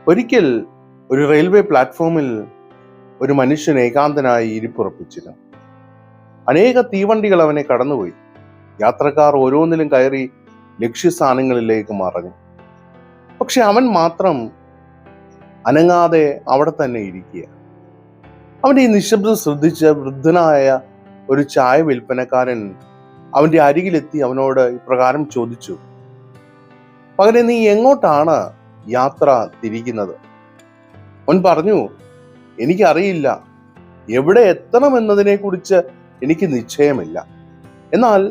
ഒരിക്കൽ ഒരു റെയിൽവേ പ്ലാറ്റ്ഫോമിൽ ഒരു മനുഷ്യൻ ഏകാന്തനായി ഇരിപ്പുറപ്പിച്ചിരുന്നു. അനേക തീവണ്ടികൾ അവനെ കടന്നുപോയി. യാത്രക്കാർ ഓരോന്നിലും കയറി ലക്ഷ്യസ്ഥാനങ്ങളിലേക്ക് മറഞ്ഞു. പക്ഷെ അവൻ മാത്രം അനങ്ങാതെ അവിടെ തന്നെ ഇരിക്കുക. അവന്റെ ഈ നിശബ്ദത ശ്രദ്ധിച്ച വൃദ്ധനായ ഒരു ചായ വിൽപ്പനക്കാരൻ അവന്റെ അരികിലെത്തി അവനോട് ഇപ്രകാരം ചോദിച്ചു: "മകനെ, നീ എങ്ങോട്ടാണ് യാത്ര തിരിക്കുന്നത്?" അവൻ പറഞ്ഞു: "എനിക്കറിയില്ല. എവിടെ എത്തണമെന്നതിനെ കുറിച്ച് എനിക്ക് നിശ്ചയമില്ല. എന്നാൽ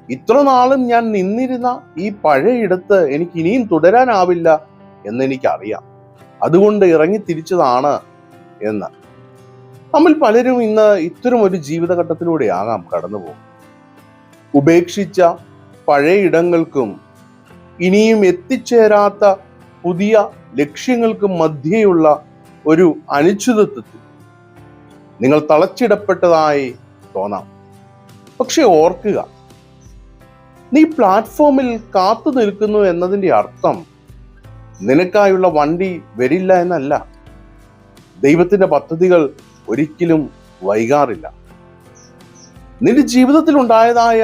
ഇത്ര നാളും ഞാൻ നിന്നിരുന്ന ഈ പഴയ ഇടത്ത് എനിക്ക് ഇനിയും തുടരാനാവില്ല എന്നെനിക്കറിയാം. അതുകൊണ്ട് ഇറങ്ങി തിരിച്ചതാണ്" എന്ന്. നമ്മിൽ പലരും ഇന്ന് ഇത്തരം ഒരു ജീവിതഘട്ടത്തിലൂടെയാകാം കടന്നുപോകും. ഉപേക്ഷിച്ച പഴയ ഇടങ്ങൾക്കും ഇനിയും എത്തിച്ചേരാത്ത പുതിയ ലക്ഷ്യങ്ങൾക്കും മധ്യേയുള്ള ഒരു അനിശ്ചിതത്വത്തിൽ നിങ്ങൾ തളച്ചിടപ്പെട്ടതായി തോന്നാം. പക്ഷെ ഓർക്കുക, നീ പ്ലാറ്റ്ഫോമിൽ കാത്തു നിൽക്കുന്നു എന്നതിൻ്റെ അർത്ഥം നിനക്കായുള്ള വണ്ടി വരില്ല എന്നല്ല. ദൈവത്തിന്റെ പദ്ധതികൾ ഒരിക്കലും വൈകാറില്ല. നിന്റെ ജീവിതത്തിൽ ഉണ്ടായതായ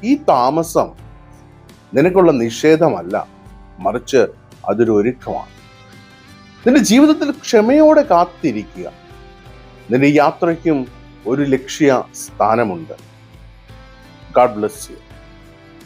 ഈ താമസം നിനക്കുള്ള നിഷേധമല്ല, മറിച്ച് അതൊരു ഒരുക്കമാണ്. നിന്റെ ജീവിതത്തിൽ ക്ഷമയോടെ കാത്തിരിക്കുക. നിന്റെ യാത്രയ്ക്കും ഒരു ലക്ഷ്യ സ്ഥാനമുണ്ട്. God bless you.